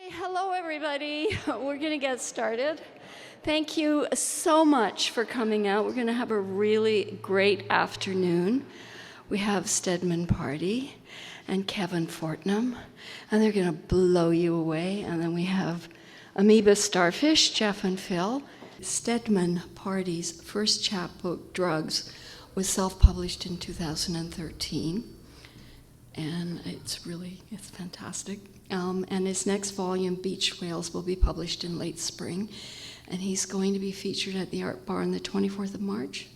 Hey, hello, everybody. We're going to get started. Thank you so much for coming out. We're going to have a really great afternoon. We have STEDMOND Pardy and Kevin Fortnum, and they're going to blow you away. And then we have Amoeba Starfish, Jeff and Phil. STEDMOND Pardy'S first chapbook, Drugs, was self-published in 2013. And it's fantastic. And his next volume, Beach Whales, will be published in late spring. And he's going to be featured at the Art Bar on the 24th of March.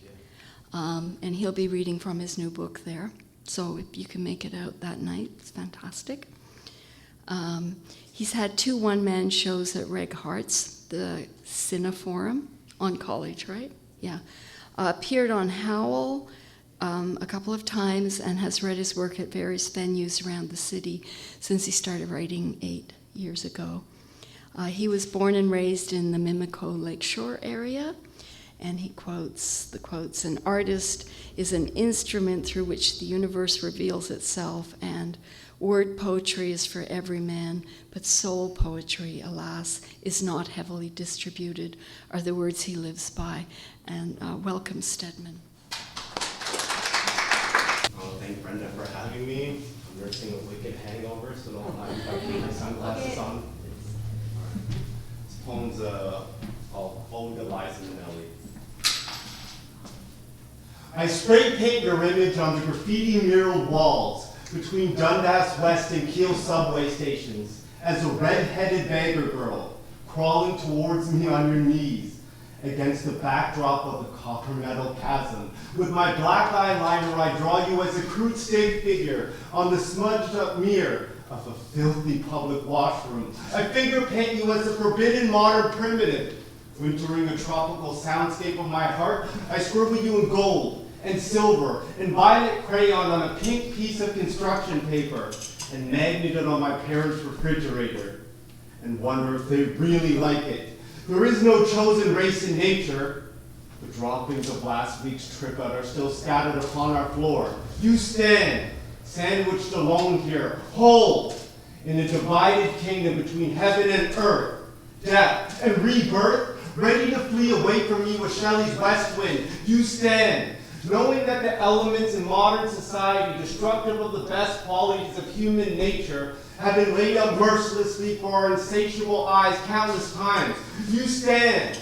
And he'll be reading from his new book there. So if you can make it out that night, it's fantastic. He's had 2 one-man shows at Reg Hartt's, the Cineforum, on College, right? Yeah. Appeared on Howl a couple of times and has read his work at various venues around the city since he started writing 8 years ago. He was born and raised in the Mimico Lakeshore area, and he quotes the quotes, "An artist is an instrument through which the universe reveals itself, and word poetry is for every man, but soul poetry, alas, is not heavily distributed," are the words he lives by. And welcome, STEDMOND. Thank Brenda for having me. I'm nursing a wicked hangover, so don't mind if I keep my sunglasses on. This poem's called Ode to Liza Minnelli. I spray paint your image on the graffiti muraled walls between Dundas West and Keele subway stations as a red-headed beggar girl crawling towards me on your knees against the backdrop of the copper metal chasm. With my black eyeliner, I draw you as a crude stick figure on the smudged up mirror of a filthy public washroom. I finger paint you as a forbidden modern primitive. Wintering a tropical soundscape of my heart, I scribble you in gold and silver and violet crayon on a pink piece of construction paper and magnet it on my parents' refrigerator and wonder if they really like it. There is no chosen race in nature. The droppings of last week's trip out are still scattered upon our floor. You stand, sandwiched alone here, whole, in a divided kingdom between heaven and earth, death and rebirth, ready to flee away from me with Shelley's west wind. You stand, knowing that the elements in modern society, destructive of the best qualities of human nature, have been laid out mercilessly for our insatiable eyes countless times. You stand,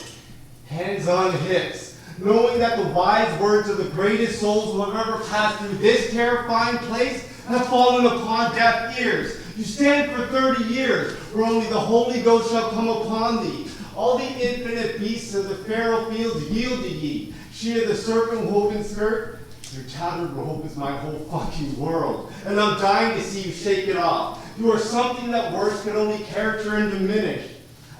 hands on hips, knowing that the wise words of the greatest souls who have ever passed through this terrifying place have fallen upon deaf ears. You stand for 30 years, where only the Holy Ghost shall come upon thee. All the infinite beasts of the Pharaoh fields yield to ye. She of the serpent-woven skirt, your tattered robe is my whole fucking world, and I'm dying to see you shake it off. You are something that words can only caricature and diminish.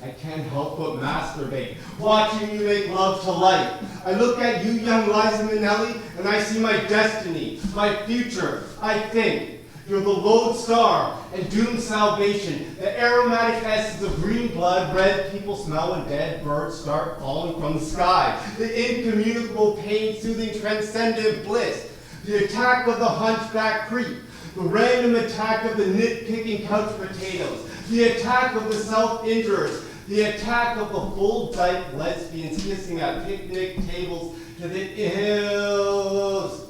I can't help but masturbate, watching you make love to life. I look at you, young Liza Minnelli, and I see my destiny, my future. I think you're the lodestar and doomed salvation, the aromatic essence of green blood, red people smell when dead birds start falling from the sky, the incommunicable pain, soothing, transcendent bliss, the attack of the hunchback creep, the random attack of the nitpicking couch potatoes, the attack of the self-injurers, the attack of the full-dyke lesbians kissing at picnic tables to the ills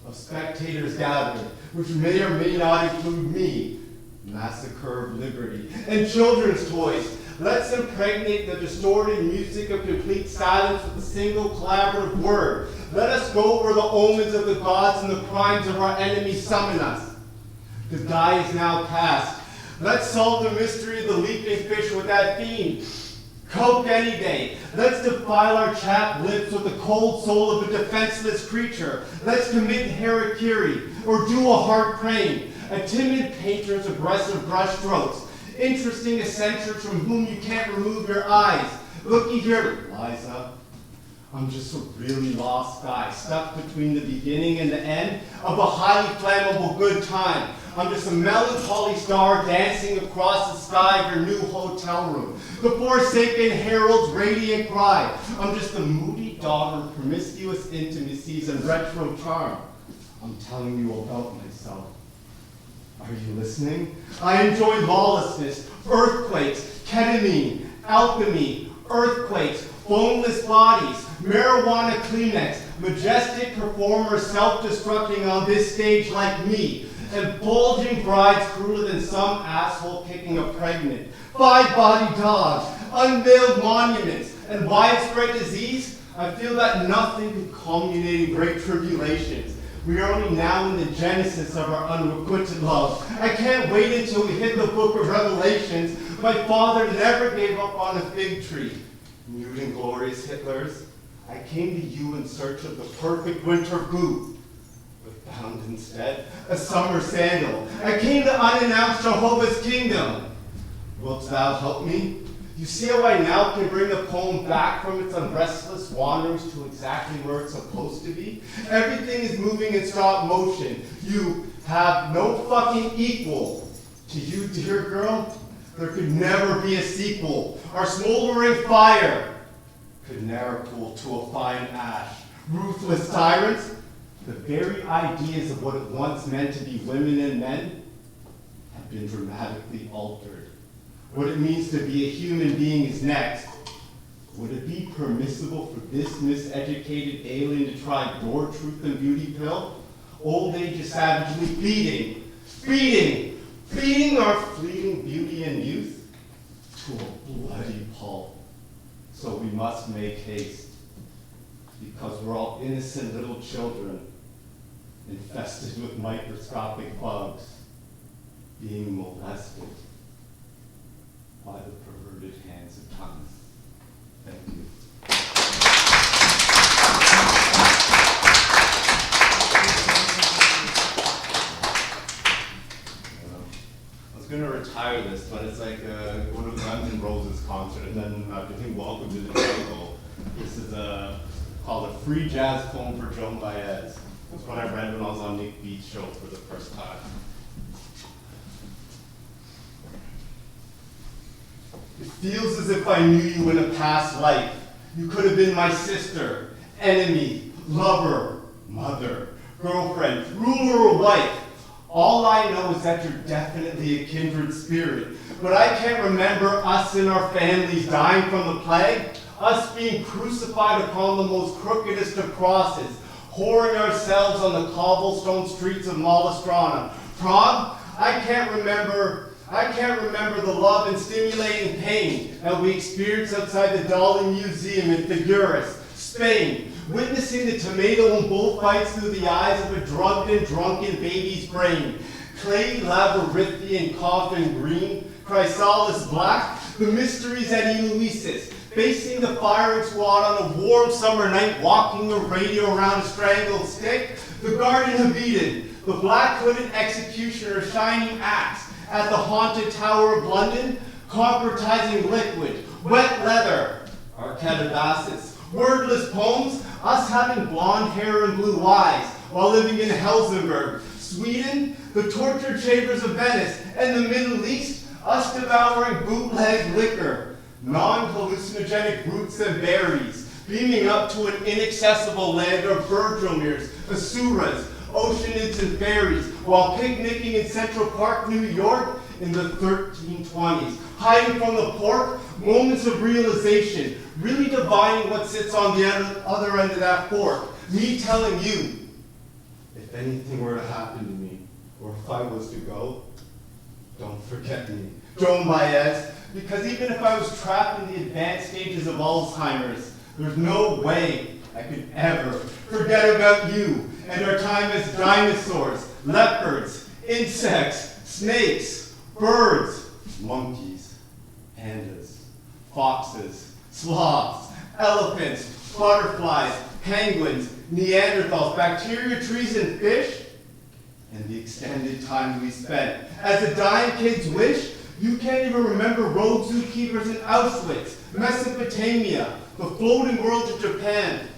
of spectators gathering, which may or may not include me, massacre of liberty, and children's toys. Let's impregnate the distorted music of complete silence with a single collaborative word. Let us go where the omens of the gods and the crimes of our enemies summon us. The die is now cast. Let's solve the mystery of the leaping fish with that theme. Coke any day. Let's defile our chapped lips with the cold soul of a defenseless creature. Let's commit harakiri or do a heart crane. A timid painter's aggressive brush strokes. Interesting eccentrics from whom you can't remove your eyes. Looky here, Liza. I'm just a really lost guy, stuck between the beginning and the end of a highly flammable good time. I'm just a melancholy star dancing across the sky of your new hotel room. The forsaken herald's radiant cry. I'm just a moody daughter of promiscuous intimacies and retro charm. I'm telling you about myself. Are you listening? I enjoy lawlessness, earthquakes, ketamine, alchemy, earthquakes, boneless bodies, marijuana Kleenex, majestic performers self-destructing on this stage like me, and bulging brides crueler than some asshole kicking a pregnant, five-body dogs, unveiled monuments, and widespread disease. I feel that nothing could culminate in great tribulations. We are only now in the genesis of our unrequited love. I can't wait until we hit the book of Revelations. My father never gave up on a fig tree. Mute and glorious Hitlers, I came to you in search of the perfect winter boot, but found instead a summer sandal. I came to unannounce Jehovah's kingdom. Wilt thou help me? You see how I now can bring the poem back from its restless wanderings to exactly where it's supposed to be? Everything is moving in stop motion. You have no fucking equal. To you, dear girl, there could never be a sequel. Our smoldering fire could never cool to a fine ash. Ruthless tyrants, the very ideas of what it once meant to be women and men have been dramatically altered. What it means to be a human being is next. Would it be permissible for this miseducated alien to try your truth and beauty pill? Old age is savagely feeding our fleeting beauty and youth to a bloody pulp. So we must make haste, because we're all innocent little children, infested with microscopic bugs, being molested by the perverted hands of time. Thank you. I was going to retire this, but it's like one of the Guns N' Roses concert, and then getting welcome to the jungle. This is called a free jazz poem for Joan Baez. That's what I read when I was on Nick Beat's show for the first time. It feels as if I knew you in a past life. You could have been my sister, enemy, lover, mother, girlfriend, ruler, or wife. All I know is that you're definitely a kindred spirit. But I can't remember us and our families dying from the plague, us being crucified upon the most crookedest of crosses, whoring ourselves on the cobblestone streets of Malastrana. Prague, I can't remember the love and stimulating pain that we experienced outside the Dali Museum in Figueres, Spain, witnessing the tomato and bullfights through the eyes of a drugged and drunken baby's brain. Clay labyrinthian coffin green, chrysalis black, the mysteries at Eloises, facing the firing squad on a warm summer night, walking the radio around a strangled stick, the Garden of Eden, the black-hooded executioner shining axe, at the haunted Tower of London, concretizing liquid, wet leather, our Calabasas, wordless poems, us having blonde hair and blue eyes while living in Helsingborg, Sweden, the torture chambers of Venice, and the Middle East, us devouring bootleg liquor, non-hallucinogenic roots and berries, beaming up to an inaccessible land of Bergelmirs, Asuras, oceanids and fairies, while picnicking in Central Park, New York in the 1320s, hiding from the pork, moments of realization, really divining what sits on the other end of that fork, me telling you, if anything were to happen to me, or if I was to go, don't forget me, Joan Baez, because even if I was trapped in the advanced stages of Alzheimer's, there's no way I could ever forget about you and our time as dinosaurs, leopards, insects, snakes, birds, monkeys, pandas, foxes, sloths, elephants, butterflies, penguins, Neanderthals, bacteria, trees, and fish, and the extended time we spent. As a dying kid's wish, you can't even remember road zookeepers in Auschwitz, Mesopotamia, the floating world of Japan.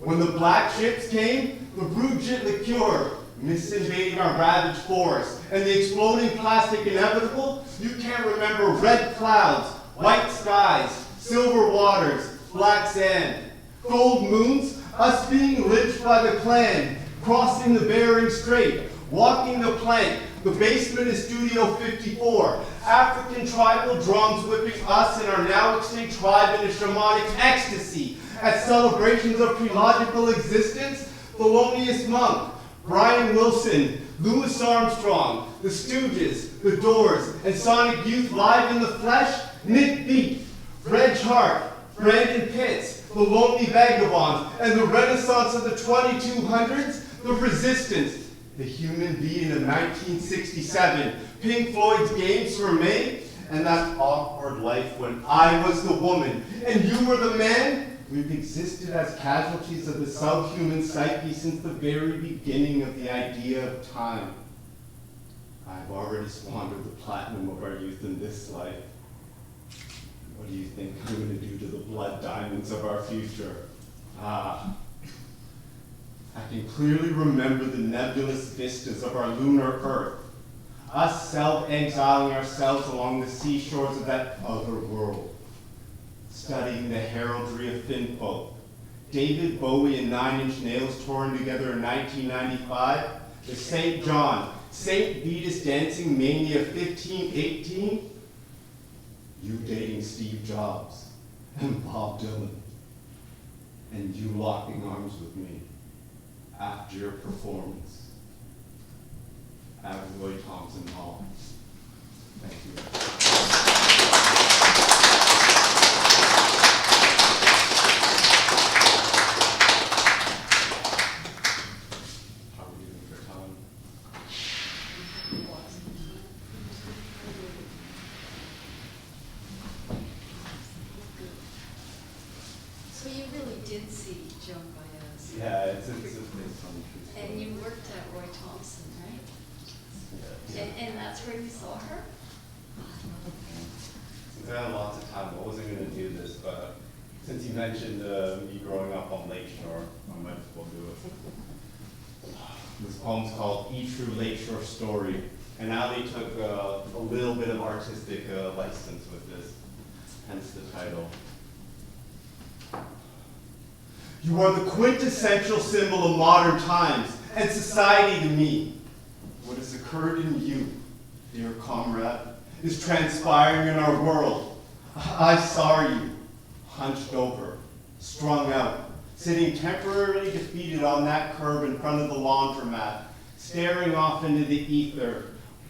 When the black ships came, the brewed liqueur, misinvading our ravaged forests, and the exploding plastic inevitable, you can't remember red clouds, white skies, silver waters, black sand, gold moons, us being lynched by the Klan, crossing the Bering Strait, walking the plank, The basement is Studio 54. African tribal drums whipping us and our now extinct tribe into shamanic ecstasy. At celebrations of pre-logical existence, the loneliest monk, Brian Wilson, Louis Armstrong, the Stooges, the Doors, and Sonic Youth live in the flesh, Nick Beat, Reg Hartt, Brandon Pitts, the Lonely Vagabonds, and the Renaissance of the 2200s, the Resistance, the Human Being of 1967, Pink Floyd's Games for May, and that awkward life when I was the woman and you were the man. We've existed as casualties of the subhuman psyche since the very beginning of the idea of time. I've already squandered the platinum of our youth in this life. What do you think I'm going to do to the blood diamonds of our future? I can clearly remember the nebulous vistas of our lunar Earth, us self-exiling ourselves along the seashores of that other world, studying the heraldry of Finfolk, David Bowie and 9 Inch Nails touring together in 1995, the St. John, St. Vitus Dancing Mania 1518, you dating Steve Jobs and Bob Dylan, and you locking arms with me after your performance at Roy Thompson Hall. Thank you. So you really did see Joan Baez. Yeah, it's based on the true story. And you worked at Roy Thompson, right? Yeah. And that's where you saw her? Since I had lots of time, I wasn't going to do this, but since you mentioned me growing up on Lakeshore, I might as well do it. This poem's called E True Lakeshore Story, and Ali took a little bit of artistic license with this, hence the title. You are the quintessential symbol of modern times and society to me. What has occurred in you, dear comrade, is transpiring in our world. I saw you, hunched over, strung out, sitting temporarily defeated on that curb in front of the laundromat, staring off into the ether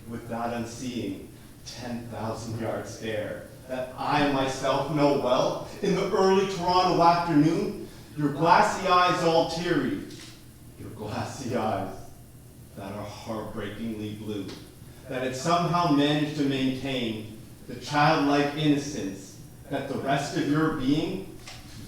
with that unseeing 10,000-yard stare that I myself know well. In the early Toronto afternoon, your glassy eyes all teary, your glassy eyes that are heartbreakingly blue, that had somehow managed to maintain the childlike innocence that the rest of your being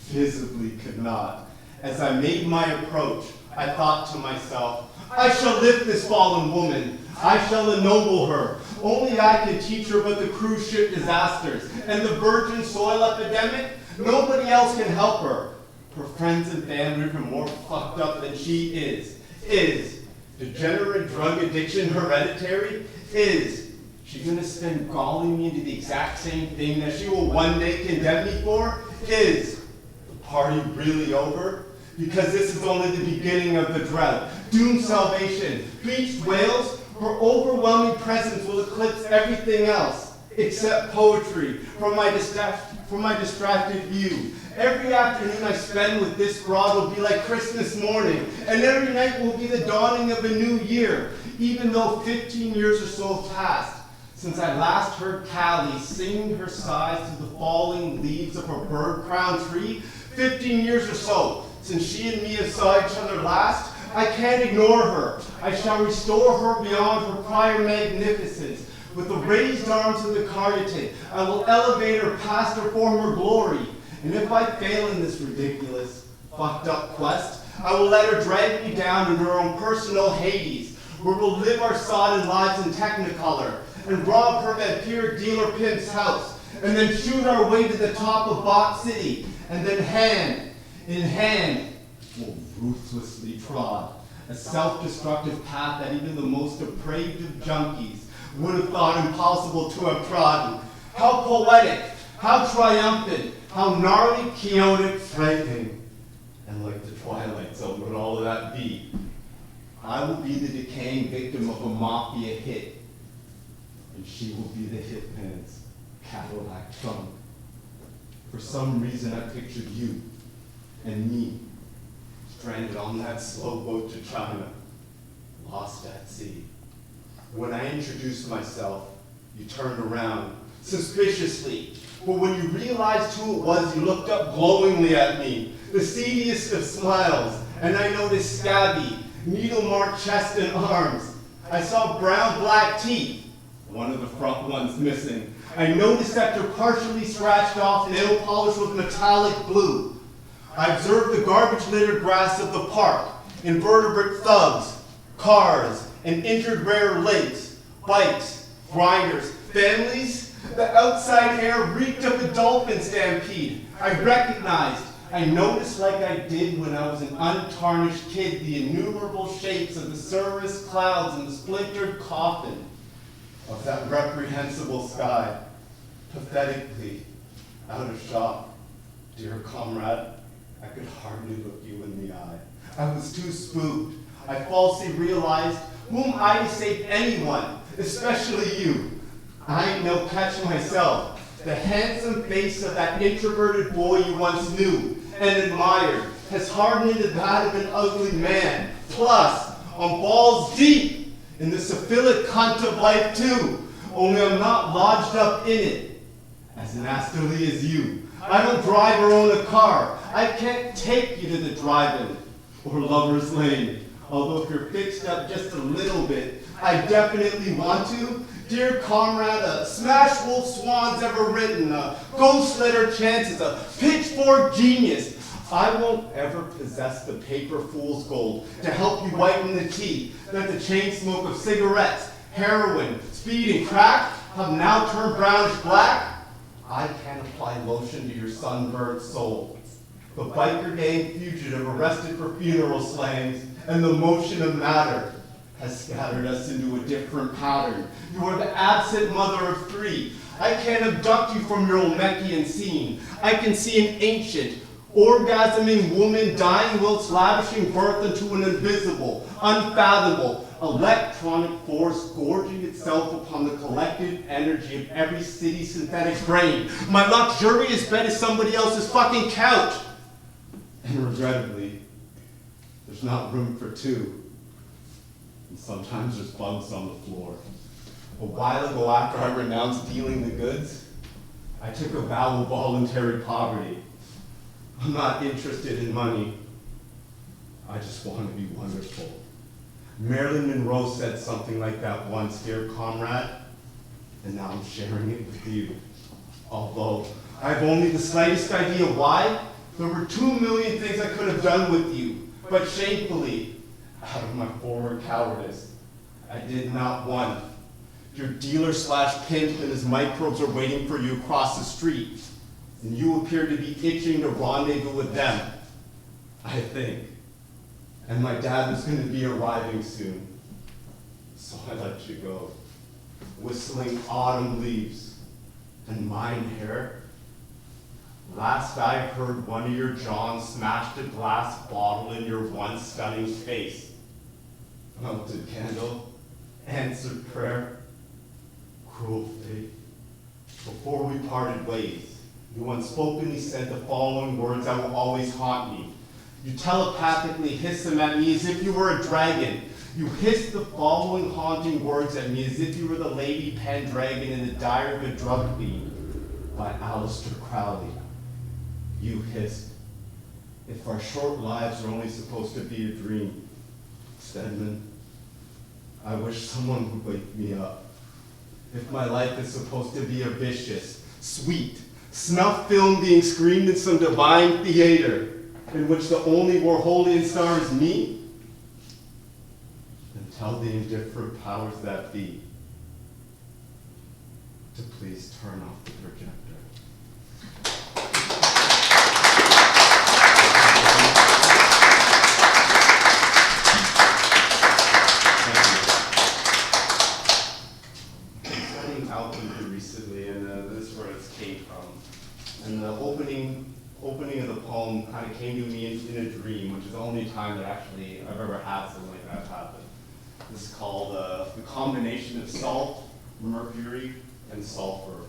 visibly could not. As I made my approach, I thought to myself, I shall lift this fallen woman. I shall ennoble her. Only I can teach her about the cruise ship disasters and the virgin soil epidemic. Nobody else can help her. Her friends and family are more fucked up than she is. Is degenerate drug addiction hereditary? Is she gonna spend galling me into the exact same thing that she will one day condemn me for? Is the party really over? Because this is only the beginning of the drought. Doomed salvation, beached whales, her overwhelming presence will eclipse everything else except poetry from my distracted view. Every afternoon I spend with this broad will be like Christmas morning, and every night will be the dawning of a new year, even though 15 years or so have passed since I last heard Callie singing her sighs to the falling leaves of her bird-crowned tree. 15 years or so since she and me have saw each other last. I can't ignore her. I shall restore her beyond her prior magnificence. With the raised arms of the Caryatid, I will elevate her past her former glory. And if I fail in this ridiculous, fucked up quest, I will let her drag me down in her own personal Hades, where we'll live our sodden lives in Technicolor, and rob her vampiric dealer pimp's house, and then shoot our way to the top of Bot City, and then hand in hand, we'll ruthlessly trod a self-destructive path that even the most depraved of junkies would have thought impossible to have trodden. How poetic, how triumphant, how gnarly, chaotic, frightening, and like the Twilight Zone would all of that be. I will be the decaying victim of a mafia hit, and she will be the hitman's Cadillac trunk. For some reason, I pictured you and me stranded on that slow boat to China, lost at sea. When I introduced myself, you turned around suspiciously, but when you realized who it was, you looked up glowingly at me, the seediest of smiles, and I noticed scabby, needle-marked chest and arms. I saw brown-black teeth, one of the front ones missing. I noticed that they're partially scratched off, nail polish was metallic blue. I observed the garbage-littered grass of the park, invertebrate thugs, cars, and injured rare lakes, bikes, grinders, families. The outside air reeked of a dolphin stampede. I recognized, I noticed like I did when I was an untarnished kid, the innumerable shapes of the cirrus clouds and the splintered coffin of that reprehensible sky, pathetically out of shot. Dear comrade, I could hardly look you in the eye. I was too spooked. I falsely realized whom I saved anyone, especially you. I ain't no catch myself. The handsome face of that introverted boy you once knew and admired has hardened into that of an ugly man. Plus, I'm balls deep in the syphilic cunt of life too, only I'm not lodged up in it as nastily as you. I don't drive or own a car. I can't take you to the drive-in or lover's lane. Although if you're fixed up just a little bit, I definitely want to. Dear comrade, smash wolf swans ever written, ghost letter chances, a pitchfork genius. I won't ever possess the paper fool's gold to help you whiten the teeth that the chain smoke of cigarettes, heroin, speed, and crack have now turned brownish black. I can't apply lotion to your sunburned soul. The biker gang fugitive arrested for funeral slangs and the motion of matter has scattered us into a different pattern. You are the absent mother of three. I can't abduct you from your Olmekian scene. I can see an ancient, orgasming woman dying whilst lavishing birth into an invisible, unfathomable, electronic force gorging itself upon the collective energy of every city synthetic brain. My luxurious bed is somebody else's fucking couch. And regrettably, there's not room for two. And sometimes there's bugs on the floor. A while ago, after I renounced dealing the goods, I took a vow of voluntary poverty. I'm not interested in money. I just want to be wonderful. Marilyn Monroe said something like that once, dear comrade, and now I'm sharing it with you. Although I have only the slightest idea why, there were 2 million things I could have done with you, but shamefully, out of my former cowardice, I did not one. Your dealer/pimp and his microbes are waiting for you across the street, and you appear to be itching to rendezvous with them, I think. And my dad was going to be arriving soon, so I let you go, whistling autumn leaves and mine hair. Last I heard, one of your Johns smashed a glass bottle in your once stunning face. Melted candle, answered prayer, cruel fate. Before we parted ways, you unspokenly said the following words that will always haunt me. You telepathically hissed them at me as if you were a dragon. You hissed the following haunting words at me as if you were the Lady Pendragon in the Diary of a Drug Fiend by Aleister Crowley. You hissed, if our short lives are only supposed to be a dream, Stedman, I wish someone would wake me up. If my life is supposed to be a vicious, sweet, snuff film being screened in some divine theater in which the only Warholian star is me, then tell the indifferent powers that be to please turn off the projector. Recently, and this is where it came from. And the opening opening of the poem kind of came to me in a dream, which is the only time that actually I've ever had something like that happen. This is called the combination of salt, mercury, and sulfur.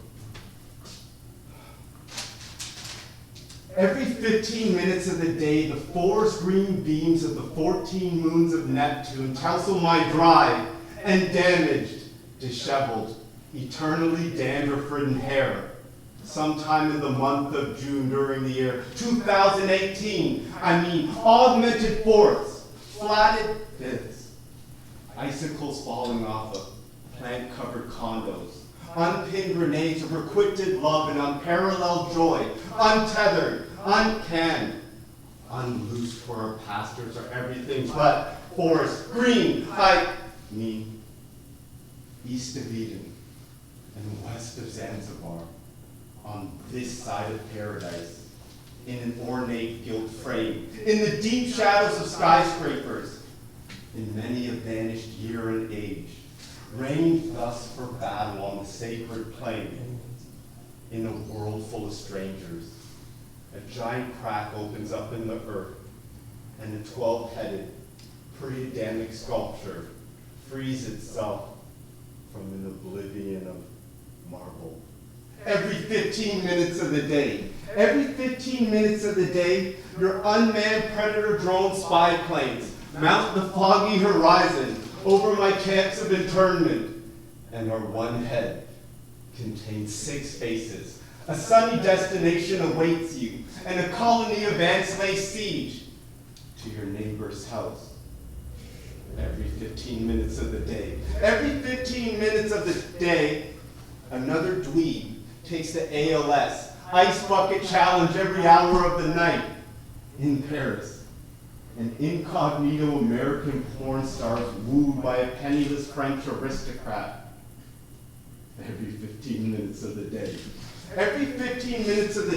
Every 15 minutes of the day, the forest green beams of the 14 moons of Neptune tousle my dry and damaged, disheveled, eternally dandruff-ridden hair. Sometime in the month of June during the year 2018, augmented forests, flatted bits, icicles falling off of plant-covered condos, unpinned grenades of requited love and unparalleled joy, untethered, uncanned, unloosed where our pastures are everything but forest green. East of Eden and west of Zanzibar, on this side of paradise, in an ornate gilt frame, in the deep shadows of skyscrapers, in many a vanished year and age, reigned thus for battle on the sacred plain, in a world full of strangers. A giant crack opens up in the earth, and a 12-headed, pre-Adamic sculpture frees itself from an oblivion of marble. Every 15 minutes of the day, your unmanned predator drone spy planes mount the foggy horizon over my camps of internment, and our one head contains 6 faces. A sunny destination awaits you, and a colony of ants lay siege to your neighbor's house. Every 15 minutes of the day, another dweeb takes the ALS ice bucket challenge every hour of the night. In Paris, an incognito American porn star is wooed by a penniless French aristocrat. Every 15 minutes of the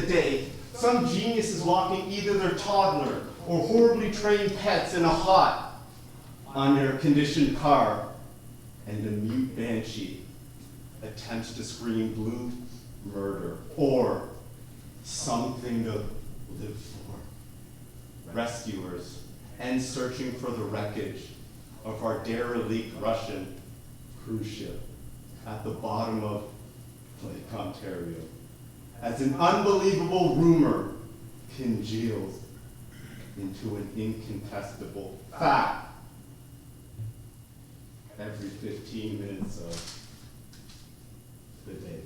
day, some genius is walking either their toddler or horribly trained pets in a hot, unair-conditioned car, and a mute banshee attempts to scream blue murder or something to live for. Rescuers end searching for the wreckage of our derelict Russian cruise ship at the bottom of Lake Ontario, as an unbelievable rumor congeals into an incontestable fact. Every 15 minutes of the day.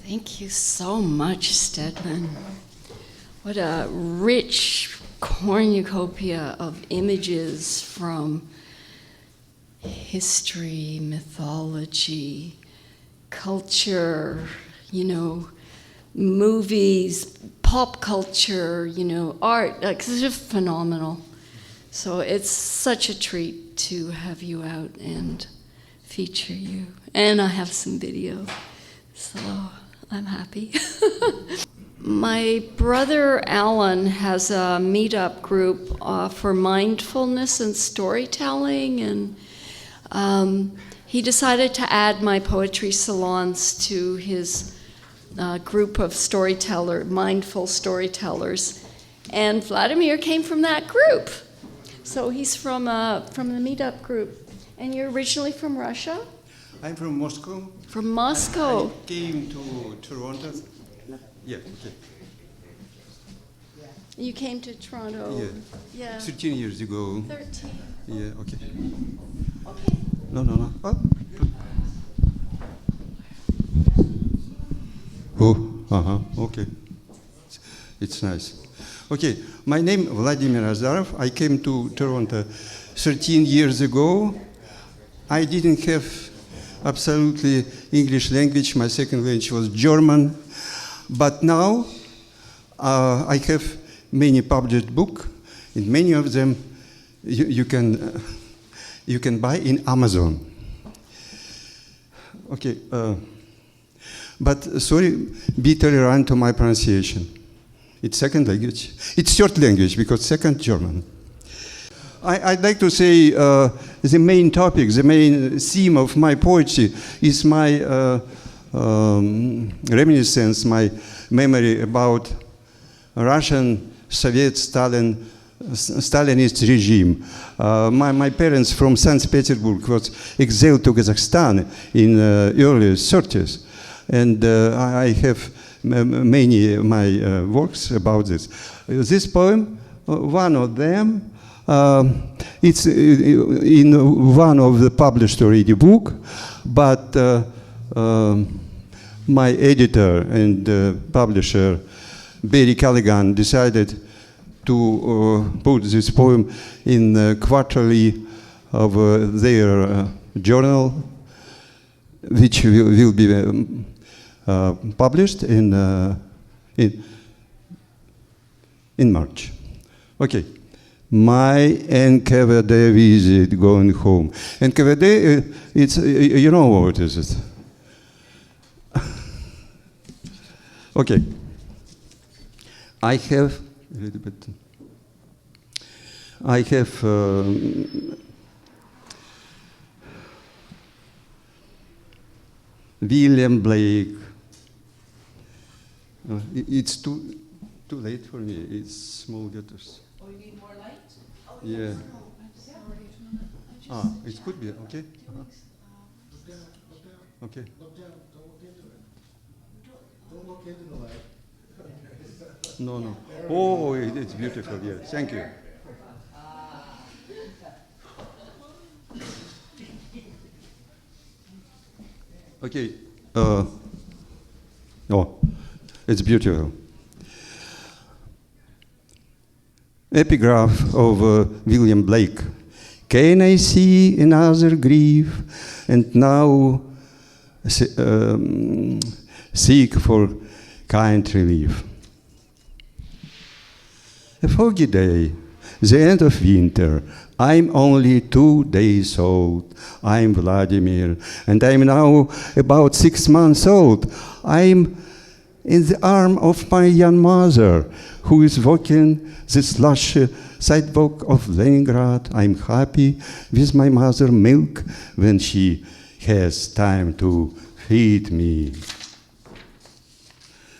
Thank you so much, Stedman. What a rich cornucopia of images from history, mythology, culture, movies, pop culture, art. Like, it's just phenomenal. So it's such a treat to have you out and feature you. And I have some video, so I'm happy. My brother Allan has a meetup group for mindfulness and storytelling, and he decided to add my Poetry Salons to his group of mindful storytellers. And Vladimir came from that group. So he's from the meetup group. And you're originally from Russia? I'm from Moscow. From Moscow. I came to Toronto. Yeah, okay. You came to Toronto. Yeah. 13 years ago. 13. Yeah, okay. Okay. No. Okay. It's nice. Okay, my name Vladimir Azarov. I came to Toronto 13 years ago. I didn't have absolutely English language. My second language was German. But now I have many published books, and many of them you can buy in Amazon. Okay, but sorry, be tolerant to my pronunciation. It's second language. It's third language because second German. I'd like to say the main topic, the main theme of my poetry is my reminiscence, my memory about Russian, Soviet, Stalinist regime. My parents from St. Petersburg was exiled to Kazakhstan in early 30s. And I have many my works about this. This poem, one of them, it's in one of the published already book, but my editor and publisher, Barry Callaghan, decided to put this poem in quarterly of their journal, which will be published in March. Okay. My NKVD visit going home. NKVD, it's, you know what is it? Okay. I have a little bit. I have William Blake. It's too late for me. It's small letters. Oh, you need more light? Oh, Yeah. It could be, okay. Okay. Don't look into the light. No. Oh, it's beautiful, yeah. Thank you. Okay. Oh, it's beautiful. Epigraph of William Blake. Can I see another grief, and now seek for kind relief? A foggy day, the end of winter. I'm only 2 days old. I'm Vladimir, and I'm now about 6 months old. I'm in the arm of my young mother, who is walking the slush sidewalk of Leningrad. I'm happy with my mother's milk when she has time to feed me.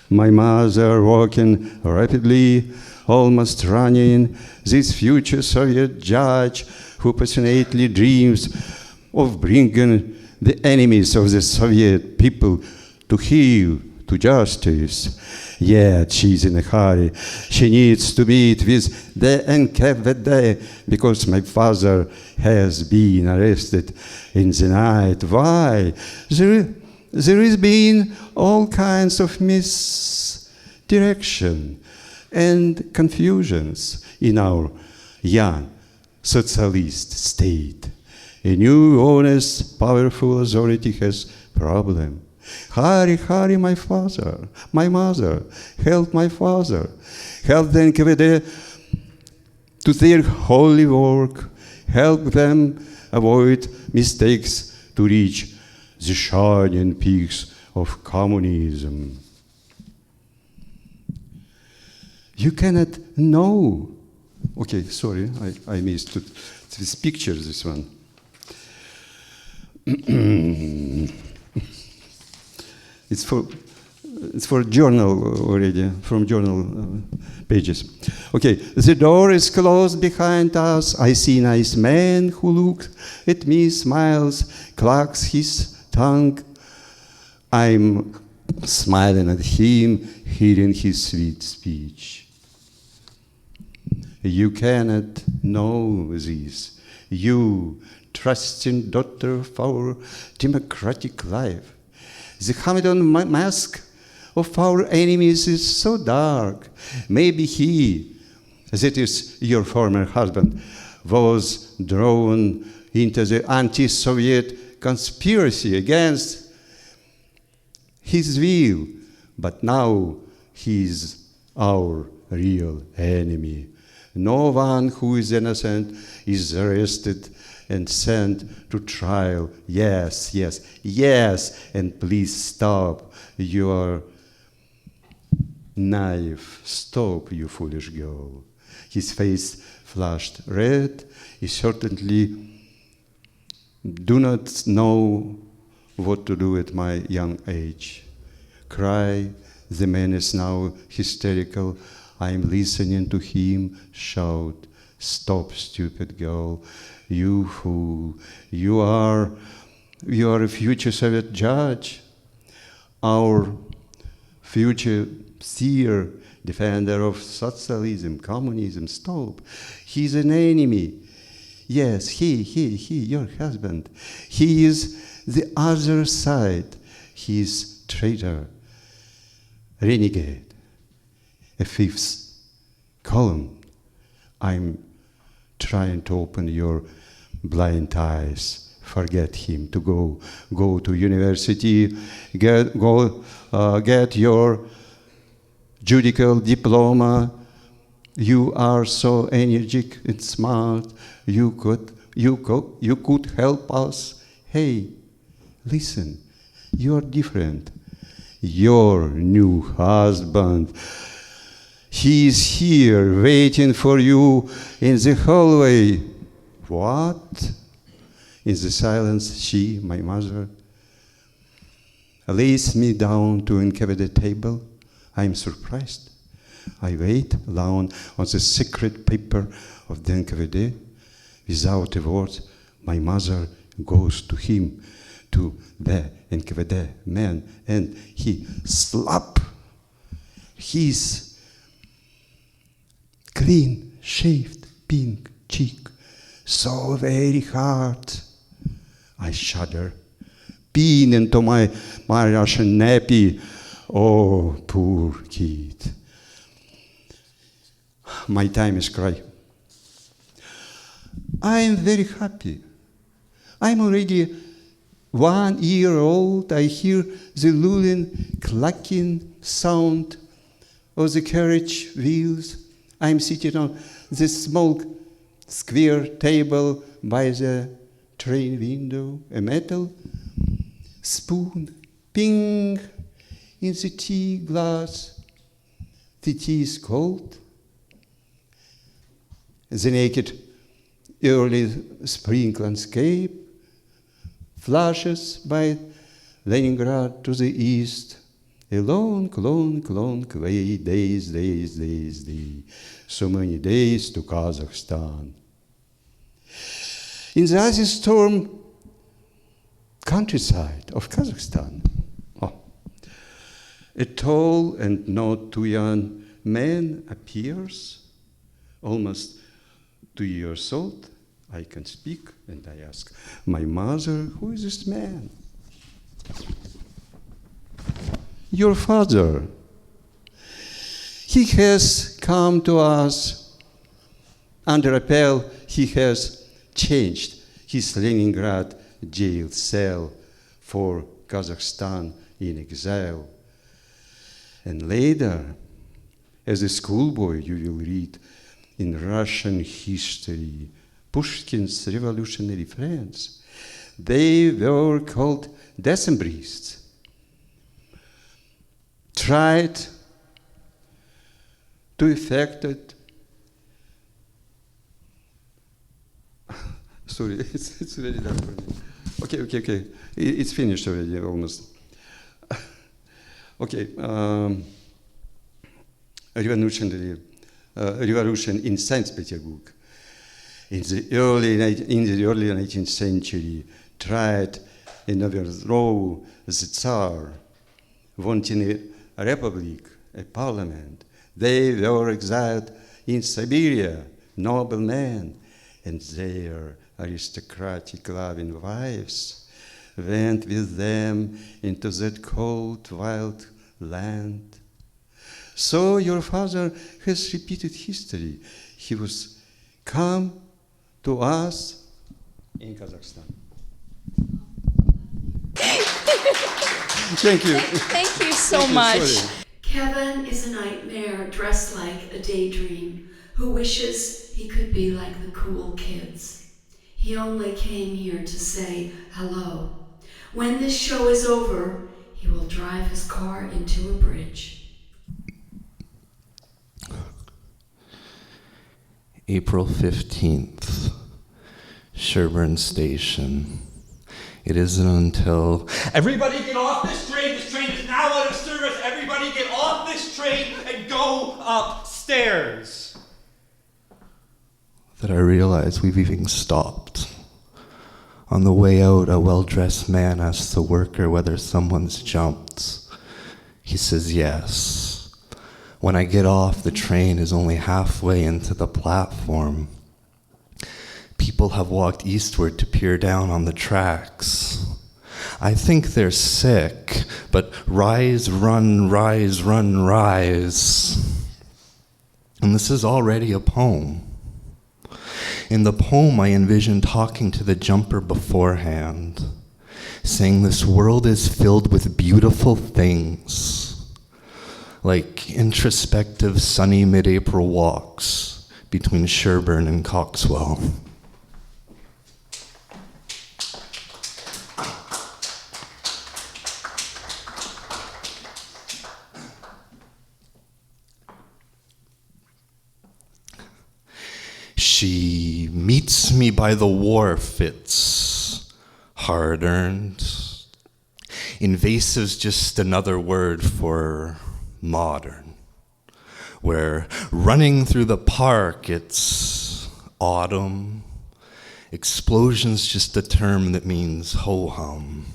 My mother walking rapidly, almost running, this future Soviet judge who passionately dreams of bringing the enemies of the Soviet people to heel, to justice. Yet she's in a hurry. She needs to meet with the NKVD because my father has been arrested in the night. Why? There has been all kinds of misdirection and confusions in our young socialist state. A new, honest, powerful authority has problem. Hurry, hurry, my father, my mother, help my father, help the NKVD to their holy work, help them avoid mistakes to reach the shining peaks of communism. You cannot know. Okay, sorry, I missed this picture, this one. It's for journal already, from journal pages. Okay, the door is closed behind us. I see a nice man who looks at me, smiles, clucks his tongue. I'm smiling at him, hearing his sweet speech. You cannot know this, you trusting daughter of our democratic life. The Hamilton mask of our enemies is so dark. Maybe he, that is your former husband, was drawn into the anti-Soviet conspiracy against his will, but now he is our real enemy. No one who is innocent is arrested and sent to trial. Yes, yes, yes, and please stop your Knife, stop, you foolish girl. His face flushed red. He certainly do not know what to do at my young age. Cry, the man is now hysterical. I'm listening to him shout, stop, stupid girl, you fool. You are a future Soviet judge, our future seer, defender of socialism, communism, stop. He's an enemy. Yes, he, your husband. He is the other side. He is traitor, renegade, a fifth column. I'm trying to open your blind eyes. Forget him. To go to university, get your judicial diploma. You are so energetic and smart. You could help us. Hey, listen, you're different. Your new husband, he is here waiting for you in the hallway. What? In the silence, she, my mother, lays me down to NKVD table. I am surprised. I wait alone on the secret paper of the NKVD. Without a word, my mother goes to him, to the NKVD man, and he slap his clean shaved pink cheek so very hard. I shudder, pin into my Russian nappy. Oh, poor kid. My time is cry. I am very happy. I'm already 1 year old. I hear the lulling, clacking sound of the carriage wheels. I'm sitting on the small square table by the train window, a metal spoon, ping, in the tea glass. The tea is cold. The naked early spring landscape flashes by Leningrad to the east. A long, way, days. So many days to Kazakhstan. In the icy storm countryside of Kazakhstan, a tall and not too young man appears, almost 2 years old. I can speak, and I ask my mother, who is this man? Your father. He has come to us under appeal. He has changed his Leningrad jail cell for Kazakhstan in exile. And later, as a schoolboy, you will read in Russian history Pushkin's revolutionary friends. They were called Decembrists. Tried to effect it. Sorry, it's very dark for me. Okay. It's finished already, almost. Okay. Revolution in St. Petersburg in the early 19th century tried and overthrow the Tsar, wanting a republic, a parliament. They were exiled in Siberia, noblemen, and their aristocratic loving wives went with them into that cold, wild land. So your father has repeated history. He was come to us in Kazakhstan. Thank you. Thank you so Thank you, much. sorry. Kevin is a nightmare dressed like a daydream who wishes he could be like the cool kids. He only came here to say hello. When this show is over, he will drive his car into a bridge. April 15th, Sherburne Station. It isn't until everybody get off this train! This train is now out of service! Everybody get off this train and go upstairs! That I realize we've even stopped. On the way out, a well-dressed man asks the worker whether someone's jumped. He says yes. When I get off, the train is only halfway into the platform. People have walked eastward to peer down on the tracks. I think they're sick, but rise, run, rise, run, rise. And this is already a poem. In the poem, I envision talking to the jumper beforehand, saying this world is filled with beautiful things, like introspective, sunny mid-April walks between Sherburne and Coxwell. She meets me by the wharf, it's hard-earned. Invasive's just another word for modern. Where running through the park, it's autumn. Explosion's just a term that means ho-hum.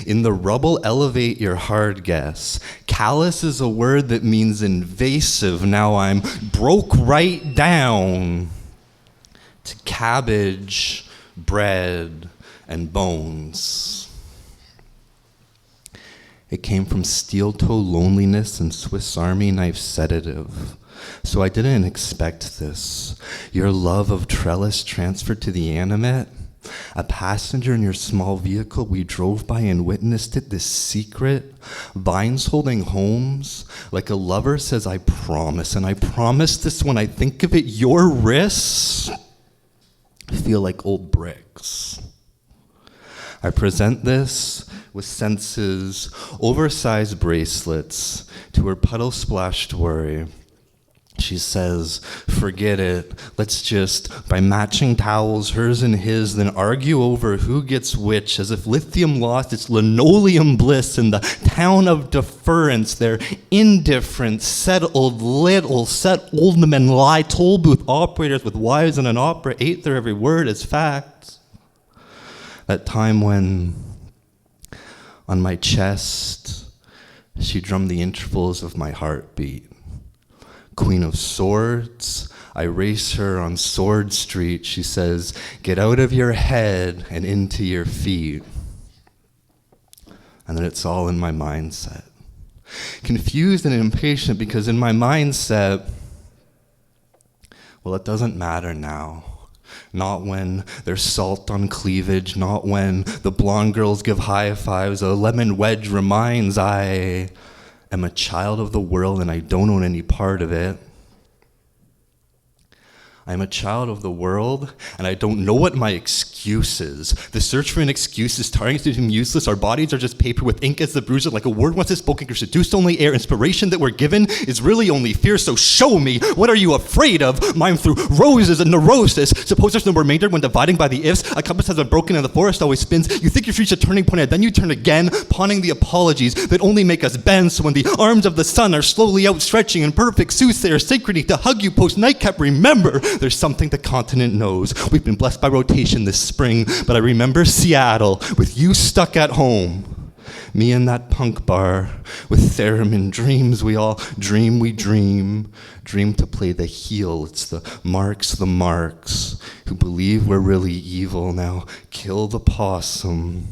In the rubble, elevate your hard guess. Callous is a word that means invasive. Now I'm broke right down to cabbage, bread, and bones. It came from steel-toe loneliness and Swiss Army knife sedative. So I didn't expect this. Your love of trellis transferred to the animate. A passenger in your small vehicle, we drove by and witnessed it, this secret, vines holding homes, like a lover says, I promise, and I promise this when I think of it, your wrists feel like old bricks. I present this with Synths' oversized bracelets to her puddle-splashed worry. She says, forget it, let's just, by matching towels, hers and his, then argue over who gets which, as if lithium lost its linoleum bliss in the town of deference, their indifference, settled little, set old men lie, toll booth operators with wives in an opera, ate their every word as fact. That time when, on my chest, she drummed the intervals of my heartbeat. Queen of Swords, I race her on Sword Street. She says, get out of your head and into your feet. And then it's all in my mindset. Confused and impatient because in my mindset, well, it doesn't matter now. Not when there's salt on cleavage, not when the blonde girls give high fives, a lemon wedge reminds I am a child of the world and I don't own any part of it. I'm a child of the world, and I don't know what my excuse is. The search for an excuse is starting to seem useless. Our bodies are just paper with ink as the bruiser, like a word once is spoken, or seduced only air. Inspiration that we're given is really only fear, so show me, what are you afraid of? Mime through roses and neurosis. Suppose there's no remainder when dividing by the ifs. A compass has been broken and the forest always spins. You think you've reached a turning point, and then you turn again, pawning the apologies that only make us bend. So when the arms of the sun are slowly outstretching in perfect soothsayer synchrony to hug you post-nightcap, remember, there's something the continent knows. We've been blessed by rotation this spring, but I remember Seattle with you stuck at home. Me in that punk bar with theremin dreams. We all dream, we dream. Dream to play the heel. It's the marks who believe we're really evil. Now kill the possum.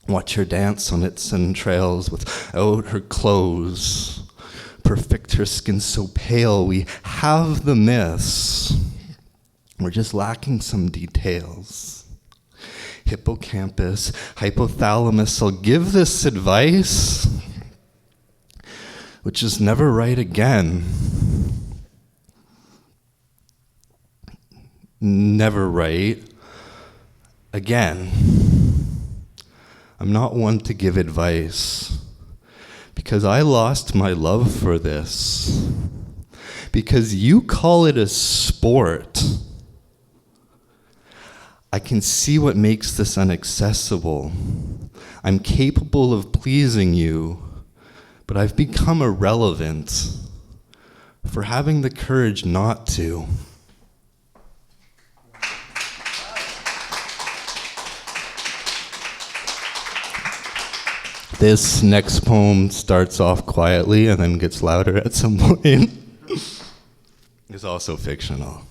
Watch her dance on its entrails without her clothes. Perfect her skin so pale. We have the myths. We're just lacking some details. Hippocampus, hypothalamus, I'll give this advice, which is never write again. Never write again. I'm not one to give advice, because I lost my love for this. because you call it a sport. I can see what makes this inaccessible. I'm capable of pleasing you, but I've become irrelevant for having the courage not to. This next poem starts off quietly and then gets louder at some point. It's also fictional.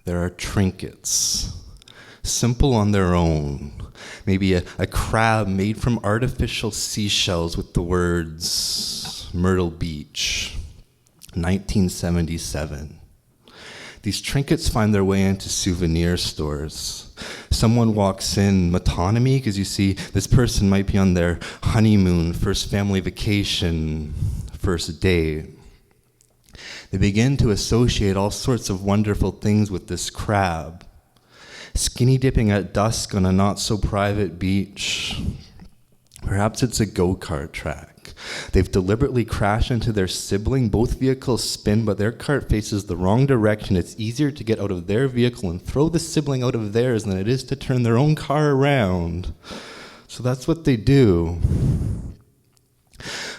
There are trinkets, simple on their own. Maybe a crab made from artificial seashells with the words Myrtle Beach, 1977. These trinkets find their way into souvenir stores. Someone walks in, metonymy, because you see this person might be on their honeymoon, first family vacation, first date. They begin to associate all sorts of wonderful things with this crab. Skinny dipping at dusk on a not-so-private beach. Perhaps it's a go-kart track. They've deliberately crashed into their sibling. Both vehicles spin, but their cart faces the wrong direction. It's easier to get out of their vehicle and throw the sibling out of theirs than it is to turn their own car around. So that's what they do.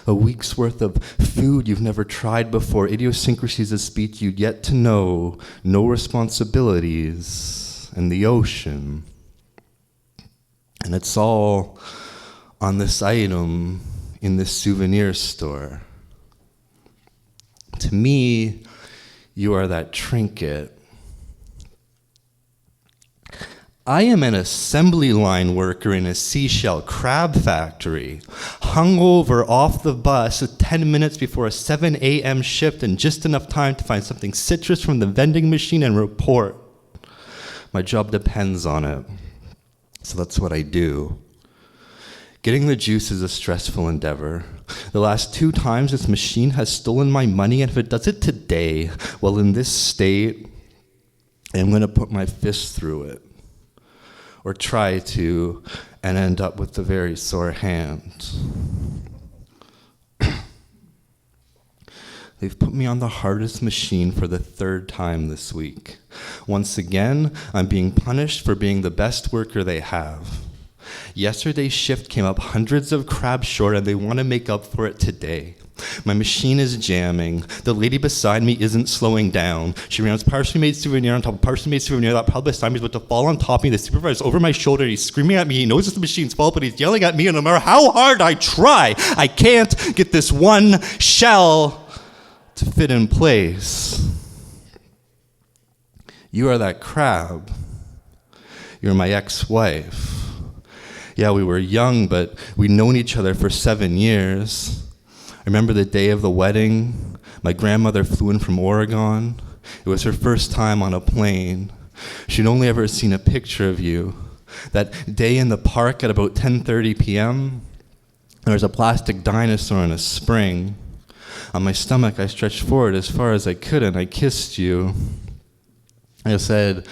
A week's worth of food you've never tried before, idiosyncrasies of speech you'd yet to know, no responsibilities, and the ocean. And it's all on this item in this souvenir store. To me, you are that trinket. I am an assembly line worker in a seashell crab factory, hungover off the bus 10 minutes before a 7 a.m. shift and just enough time to find something citrus from the vending machine and report. My job depends on it, so that's what I do. Getting the juice is a stressful endeavor. The last 2 times this machine has stolen my money, and if it does it today, well, in this state, I'm going to put my fist through it. Or try to, and end up with a very sore hand. They've put me on the hardest machine for the 3rd time this week. Once again, I'm being punished for being the best worker they have. Yesterday's shift came up hundreds of crabs short, and they want to make up for it today. My machine is jamming. The lady beside me isn't slowing down. She ran a partially made souvenir on top of partially made souvenir that probably beside me is about to fall on top of me. The supervisor's over my shoulder. He's screaming at me. He knows it's the machine's fault, but he's yelling at me, and no matter how hard I try, I can't get this one shell to fit in place. You are that crab. You're my ex-wife. Yeah, we were young, but we'd known each other for 7 years. I remember the day of the wedding. My grandmother flew in from Oregon. It was her first time on a plane. She'd only ever seen a picture of you. That day in the park at about 10:30 p.m., there was a plastic dinosaur in a spring. On my stomach, I stretched forward as far as I could, and I kissed you. I said,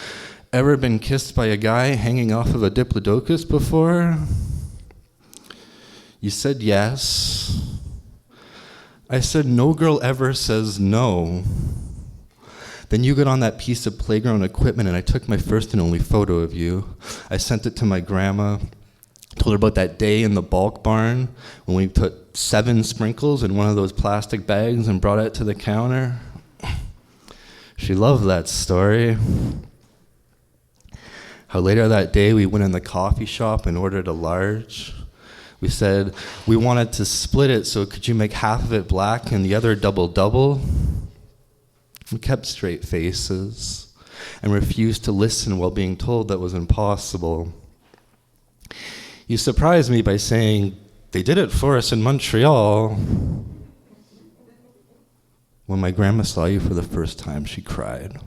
"Ever been kissed by a guy hanging off of a diplodocus before?" You said yes. I said, "No girl ever says no." Then you got on that piece of playground equipment, and I took my first and only photo of you. I sent it to my grandma, told her about that day in the bulk barn when we put 7 sprinkles in one of those plastic bags and brought it to the counter. She loved that story. How later that day we went in the coffee shop and ordered a large. We said we wanted to split it, so could you make half of it black and the other double-double? We kept straight faces and refused to listen while being told that was impossible. You surprised me by saying, "They did it for us in Montreal." When my grandma saw you for the first time, she cried.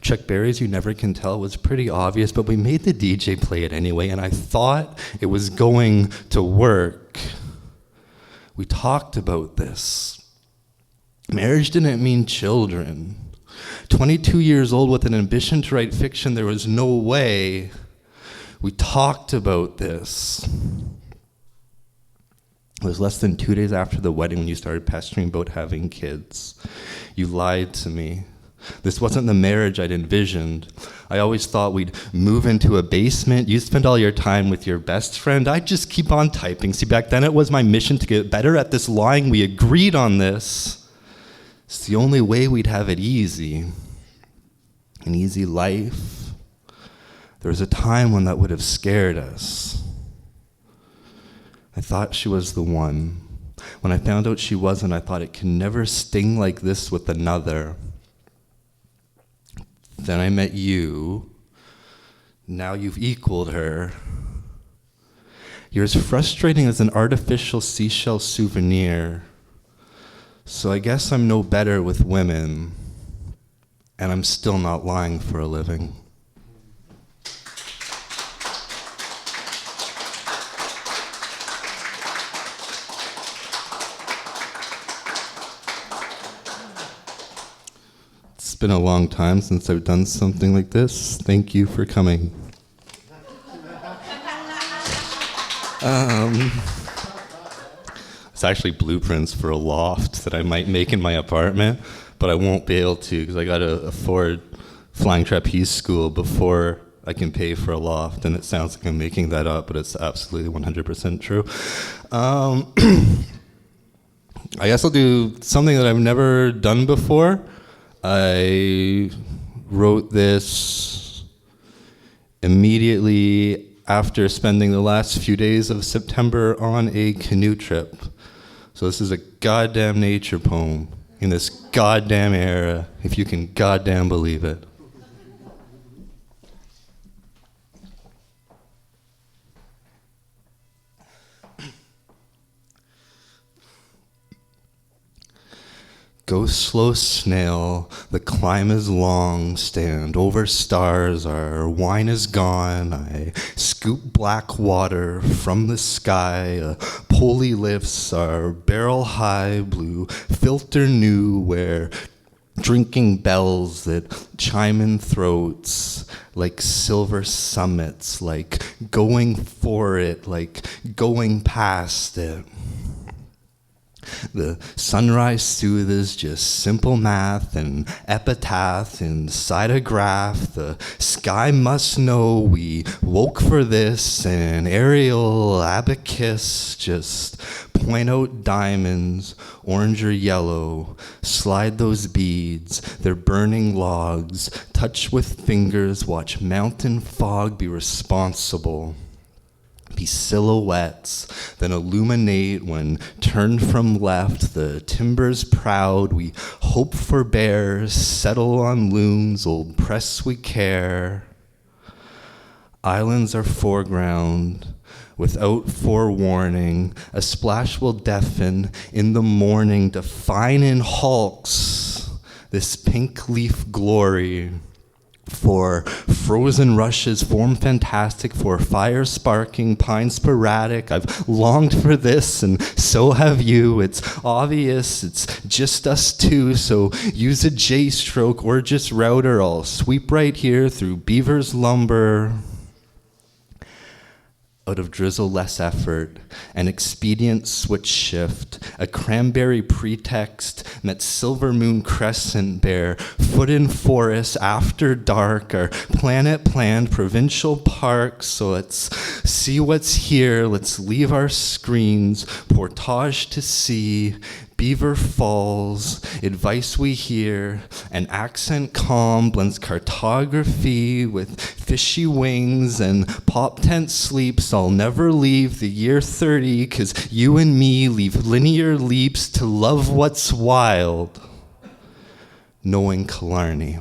Chuck Berry's You Never Can Tell was pretty obvious, but we made the DJ play it anyway, and I thought it was going to work. We talked about this. Marriage didn't mean children. 22 years old with an ambition to write fiction, there was no way We talked about this. It was less than 2 days after the wedding when you started pestering about having kids. You lied to me. This wasn't the marriage I'd envisioned. I always thought we'd move into a basement. You'd spend all your time with your best friend. I'd just keep on typing. See, back then it was my mission to get better at this lying. We agreed on this. It's the only way we'd have it easy. An easy life. There was a time when that would have scared us. I thought she was the one. When I found out she wasn't, I thought it can never sting like this with another. Then I met you. Now you've equaled her. You're as frustrating as an artificial seashell souvenir. So I guess I'm no better with women, and I'm still not lying for a living. It's been a long time since I've done something like this. Thank you for coming. It's actually blueprints for a loft that I might make in my apartment, but I won't be able to because I got to afford flying trapeze school before I can pay for a loft, and it sounds like I'm making that up, but it's absolutely 100% true. I guess I'll do something that I've never done before. I wrote this immediately after spending the last few days of September on a canoe trip. So this is a goddamn nature poem in this goddamn era, if you can goddamn believe it. Go slow, snail, the climb is long, stand over stars, our wine is gone, I scoop black water from the sky, pulley lifts our barrel high, blue filter new, where drinking bells that chime in throats, like silver summits, like going for it, like going past it. The sunrise soothes just simple math and epitaph inside a graph. The sky must know we woke for this, an aerial abacus. Just point out diamonds, orange or yellow. Slide those beads, they're burning logs. Touch with fingers, watch mountain fog, be responsible. Be silhouettes, then illuminate when turned from left. The timber's proud, we hope for bears, settle on loons, old press we care. Islands are foreground, without forewarning. A splash will deafen in the morning, define in hulks this pink leaf glory. For frozen rushes form fantastic, for fire sparking, pine sporadic. I've longed for this, and so have you. It's obvious, it's just us two, so use a J-stroke or just router. I'll sweep right here through Beaver's lumber. Out of drizzle, less effort, an expedient switch shift, a cranberry pretext, met silver moon crescent bear, foot in forest after dark, our planet planned provincial parks. So let's see what's here, let's leave our screens, portage to sea, Beaver Falls, advice we hear, an accent calm blends cartography with fishy wings and pop tent sleeps. I'll never leave the year 30, 'cause you and me leave linear leaps to love what's wild, knowing Killarney.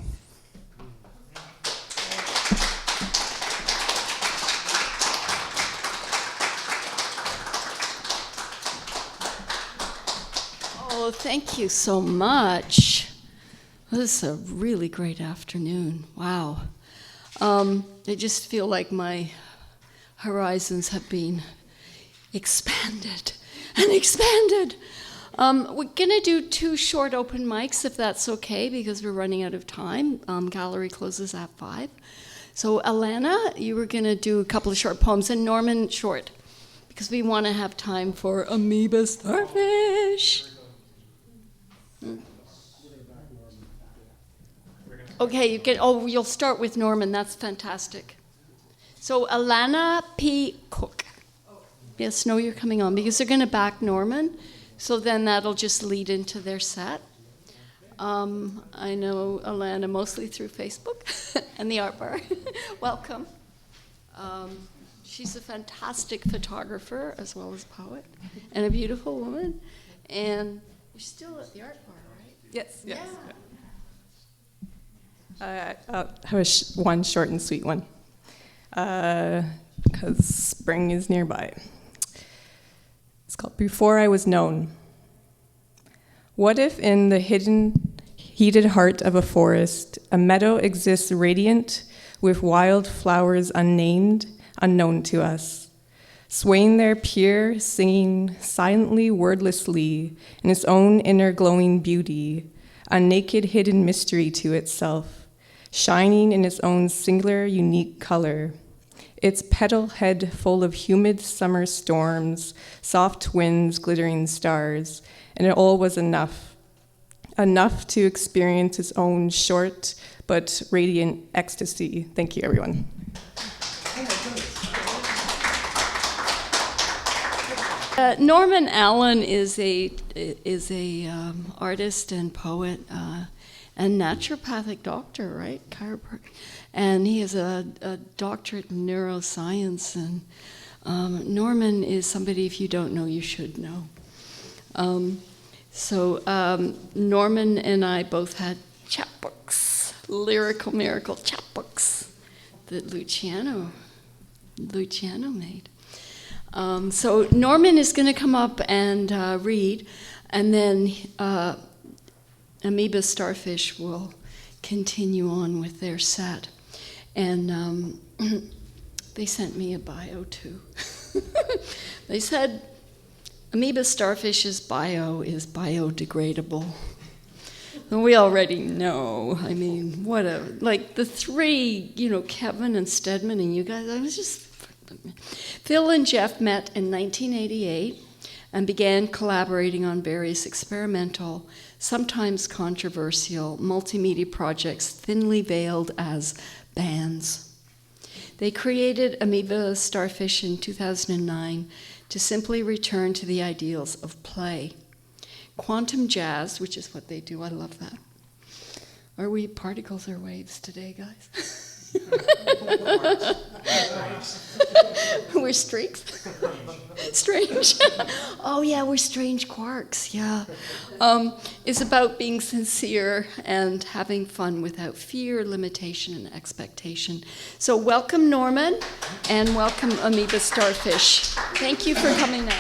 Oh, thank you so much. This is a really great afternoon. Wow. I just feel like my horizons have been expanded and expanded. We're gonna do 2 short open mics, if that's okay, because we're running out of time. Gallery closes at 5. So Alana, you were going to do a couple of short poems, and Norman short, because we want to have time for Amoeba Starfish. Okay, you'll start with Norman. That's fantastic. So Alana P. Cook. Yes, no, you're coming on, because they're going to back Norman, so then that'll just lead into their set. I know Alana mostly through Facebook and the Art Bar. Welcome. She's a fantastic photographer as well as poet, and a beautiful woman. And you're still at the Art Bar, right? Yes. Yeah. I'll have one short and sweet one, because spring is nearby. It's called Before I Was Known. What if in the heated heart of a forest, a meadow exists radiant with wild flowers unnamed, unknown to us, swaying there pure, singing silently, wordlessly, in its own inner glowing beauty, a naked hidden mystery to itself, shining in its own singular, unique color, its petal head full of humid summer storms, soft winds, glittering stars, and it all was enough to experience its own short but radiant ecstasy. Thank you, everyone. Norman Allan is a artist and poet and naturopathic doctor, right? And he has a doctorate in neuroscience. And Norman is somebody, if you don't know, you should know. So Norman and I both had chapbooks, lyrical miracle chapbooks that Luciano made. So Norman is going to come up and read, and then Amoeba Starfish will continue on with their set. And they sent me a bio too. They said Amoeba Starfish's bio is biodegradable. And we already know. I mean, like the three, Kevin and Stedman and you guys, I was just... Phil and Jeff met in 1988 and began collaborating on various experimental, sometimes controversial, multimedia projects thinly veiled as bands. They created Amoeba Starfish in 2009 to simply return to the ideals of play. Quantum jazz, which is what they do, I love that. Are we particles or waves today, guys? We're streaks? Strange. Oh yeah, we're strange quarks, yeah. It's about being sincere and having fun without fear, limitation, and expectation. So welcome Norman, and welcome Amoeba Starfish. Thank you for coming out.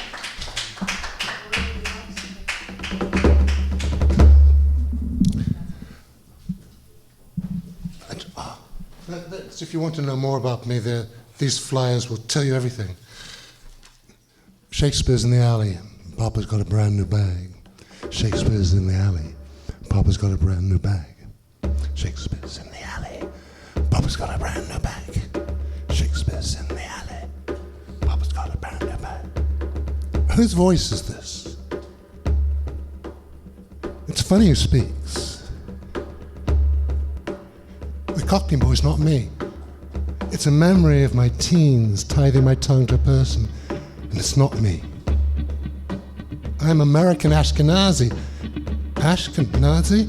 If you want to know more about me, these flyers will tell you everything. Shakespeare's in the alley. Papa's got a brand new bag. Shakespeare's in the alley. Papa's got a brand new bag. Shakespeare's in the alley. Papa's got a brand new bag. Shakespeare's in the alley. Papa's got a brand new bag. Whose voice is this? It's funny who speaks. The Cockney boy's not me. It's a memory of my teens tithing my tongue to a person, and it's not me. I'm American Ashkenazi. Ashkenazi?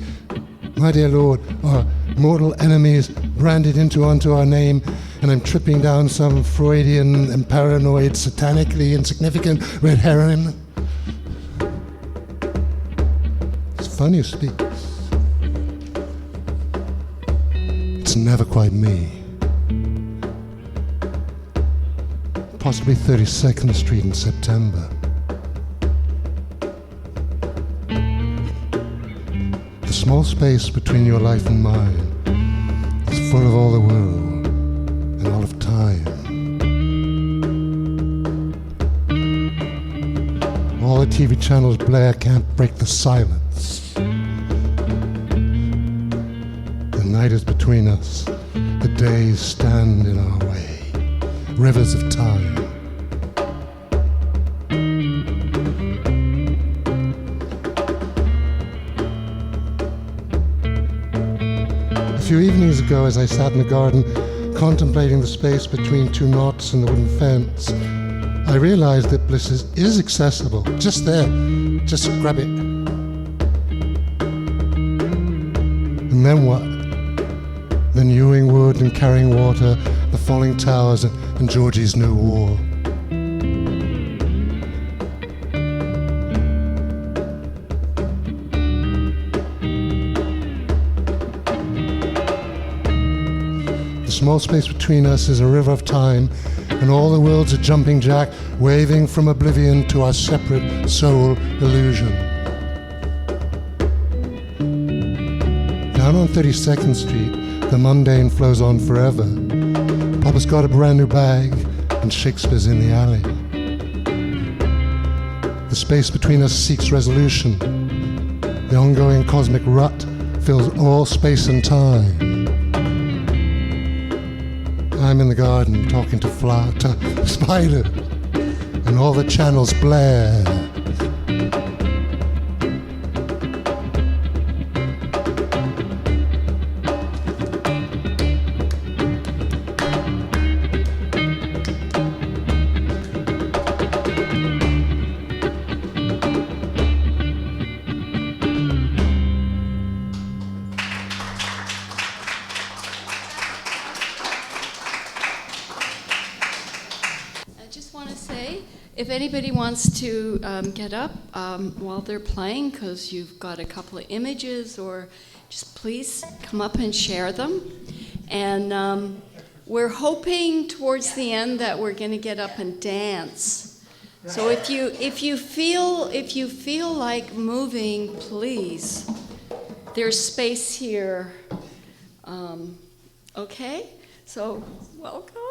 My dear Lord, our mortal enemies branded onto our name, and I'm tripping down some Freudian and paranoid, satanically insignificant red heroin. It's funny who speaks. It's never quite me. Possibly 32nd Street in September. The small space between your life and mine is full of all the world and all of time. All the TV channels blare can't break the silence. The night is between us, The days stand in our way, rivers of time. A few evenings ago, as I sat in the garden, contemplating the space between two knots and the wooden fence, I realized that bliss is accessible, just there, just grab it. And then what? Then Ewing Wood and Carrying Water, the falling towers and Georgie's new war. The small space between us is a river of time, and all the world's a jumping jack, waving from oblivion to our separate soul illusion. Down on 32nd Street, the mundane flows on forever. Papa's got a brand new bag, and Shakespeare's in the alley. The space between us seeks resolution. The ongoing cosmic rut fills all space and time. I'm in the garden talking to spiders, and all the channels blare. If anybody wants to get up while they're playing, because you've got a couple of images, or just please come up and share them. And we're hoping towards the end that we're going to get up and dance. So if you feel like moving, please. There's space here. Okay, so welcome.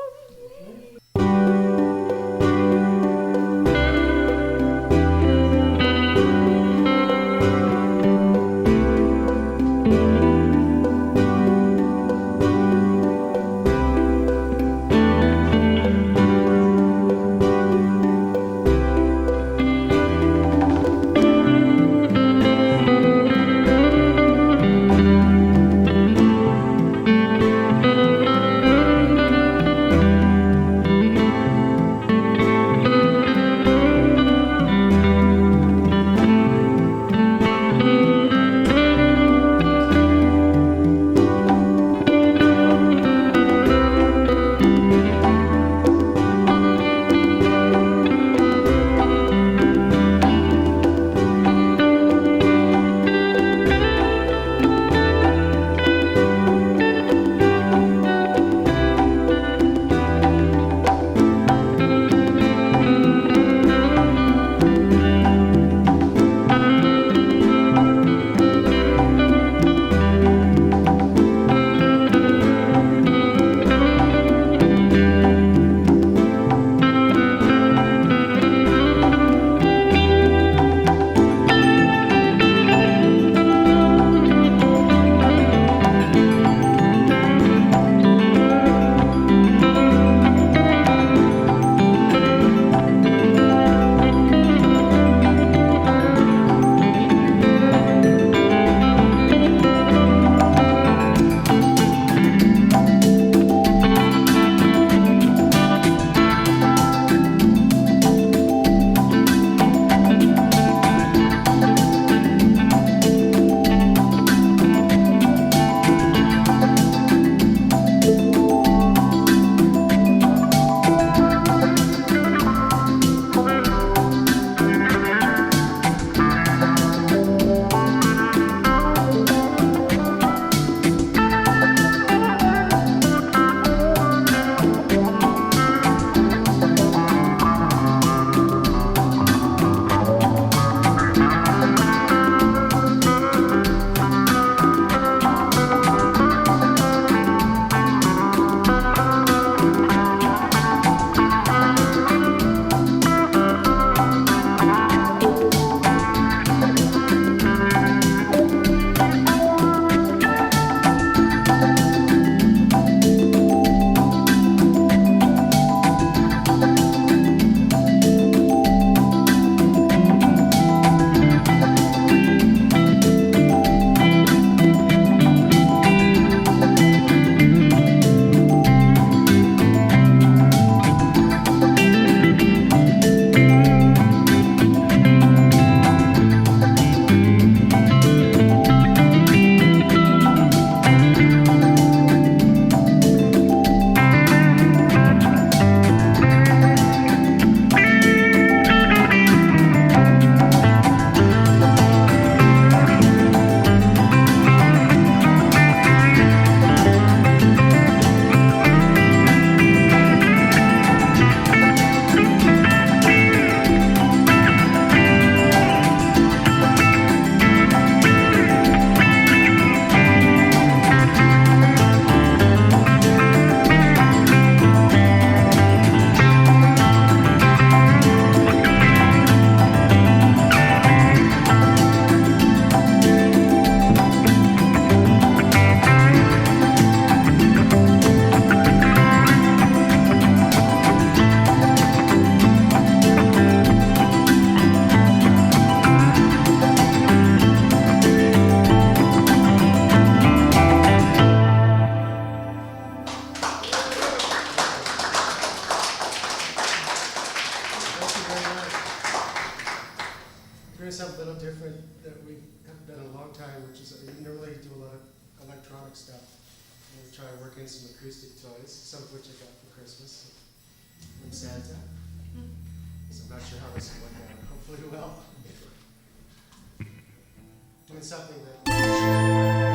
time, which is normally do a lot of electronic stuff. I'm going to try and work in some acoustic toys, some of which I got for Christmas from Santa. So I'm not sure how this will work out. Hopefully it will. I mean, something that...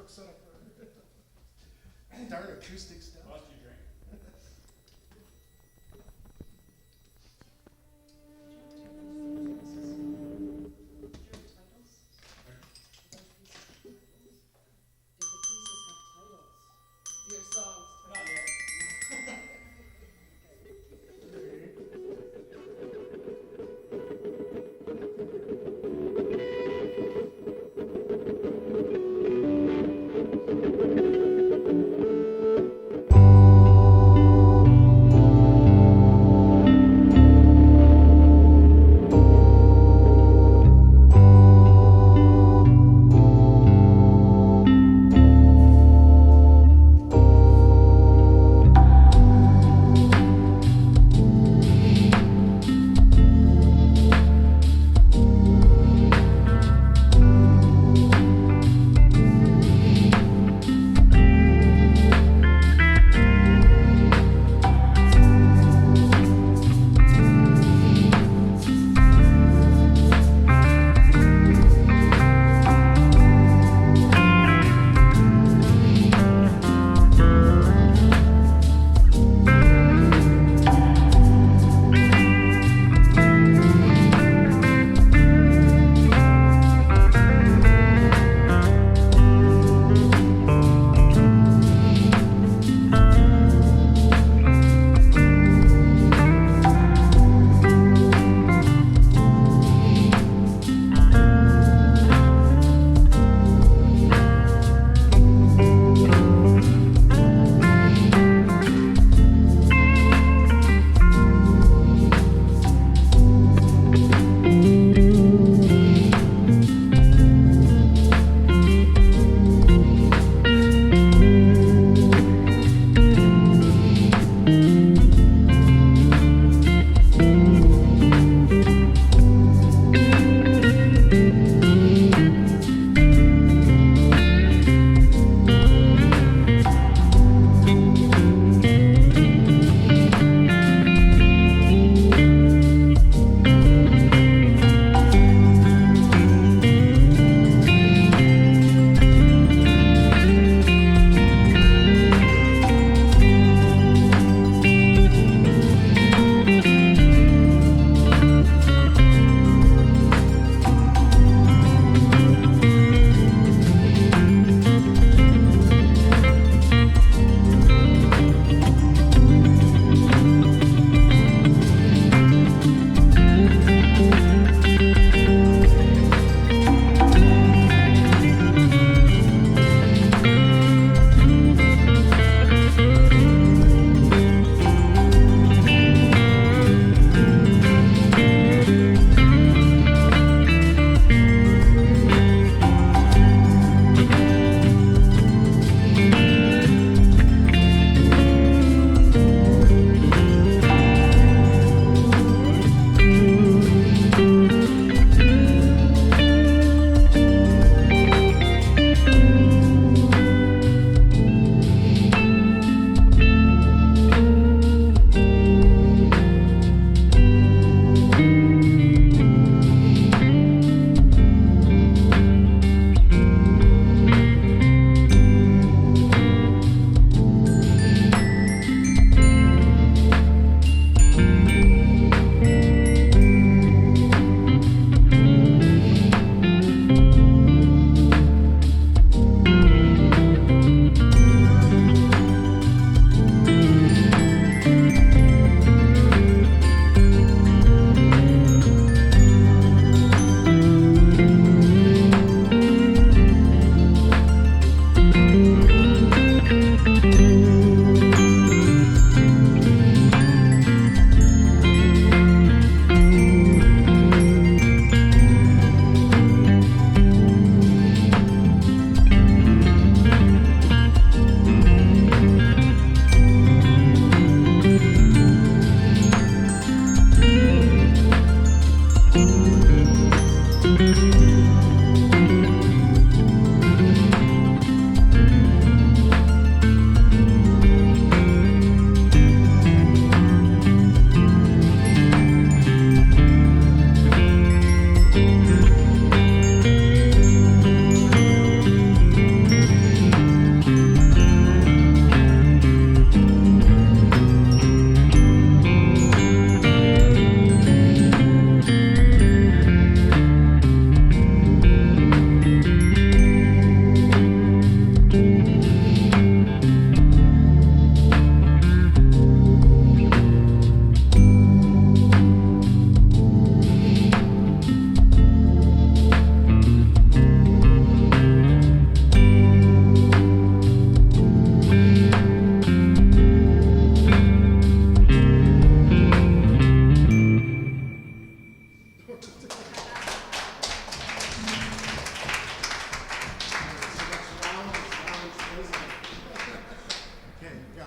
sort of darn acoustic stuff. Your songs. Not yet.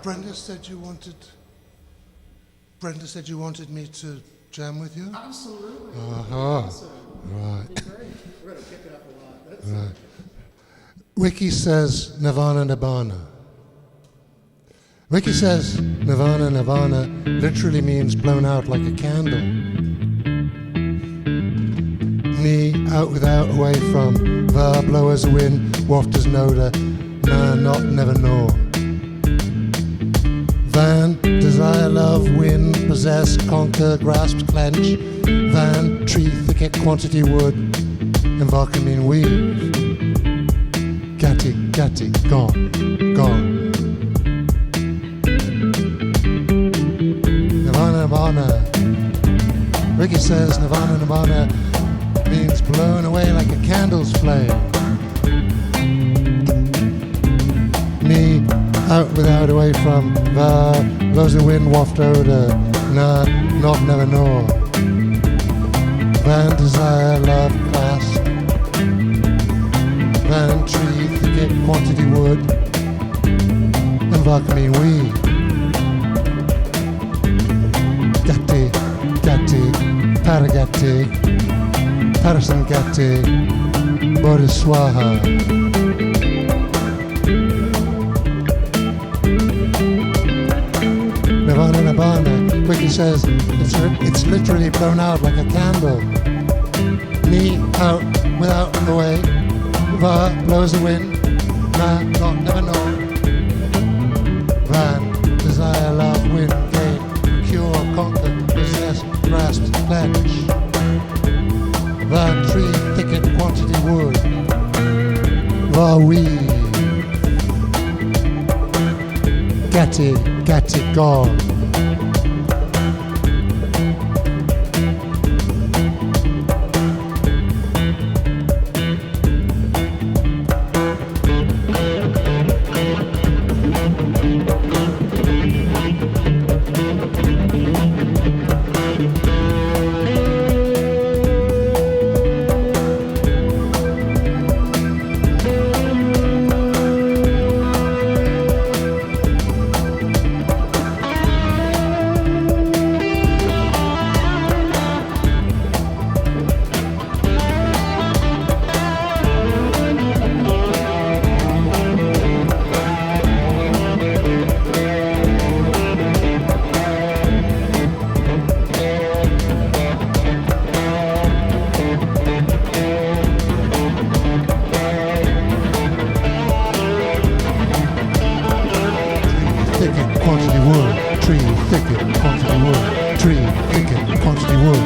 Brenda said you wanted. Brenda said you wanted me to jam with you. Absolutely. Uh-huh. Right. We're going to pick it up a lot. That's Right. Wiki says Nirvana Nibbana. Wiki says Nirvana Nibbana literally means blown out like a candle. Me out without away from, va blow as a wind, waft as an odor, nah not never nor. Van, desire, love, win, possess, conquer, grasp, clench. Van, tree, thicket, quantity, wood, embark and mean weave. Gatti, gatti, gone, gone. Nirvana, Nibbana. Ricky says Nirvana, Nibbana means blown away like a candle's flame. Me out without away from, va, blows the wind, waft odor, nah, not never nor. Van, desire, love, clasp. Van, tree, thicket, quantity, wood, embark mean we. Gatti, gatti, paragatti, parasangatti, bodhiswaha. Nirvana Nibbana, Wiki says it's literally blown out like a candle. Me out without the way, va blows the wind, nah not never know. Van, desire, love, win, gain, cure, conquer, possess, grasp, pledge. Van, tree, thicket, quantity, wood, va weave. Gatti, gatti, gone. Quantity wood, tree, thicket, quantity wood, tree, thicket, quantity wood.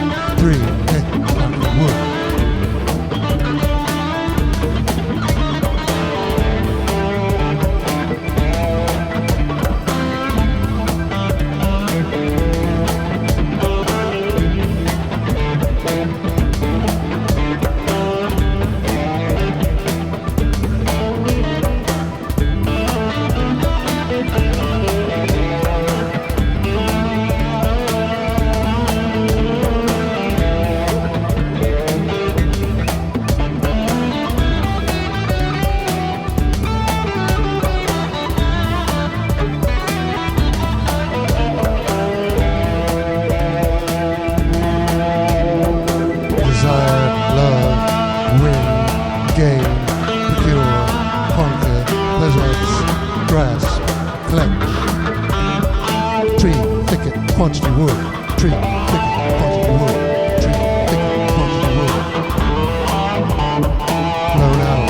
Blown out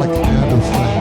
like a candle flame.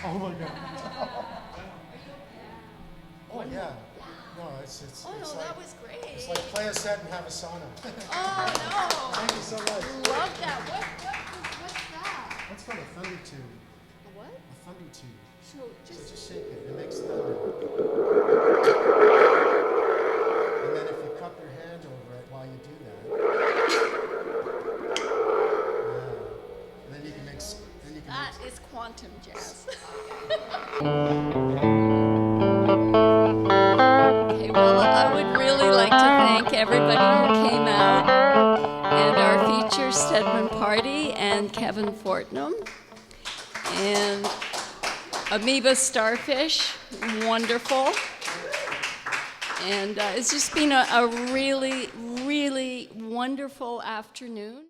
Oh my God. Oh yeah. No, it's Oh, no, like, that was great. it's like play a set and have a sauna. Oh, no. Thank you so much. Love that. What's that? That's called a thunder tube. A what? A thunder tube. So So just just shake it. It makes thunder. And then if you cup your hand over it while you do that, yeah. And then you can make. Then you can that is quantum jazz. Okay, well, I would really like to thank everybody who came out and our feature, STEDMOND Party, and Kevin Fortnum, and Amoeba Starfish, wonderful. And it's just been a really, really wonderful afternoon.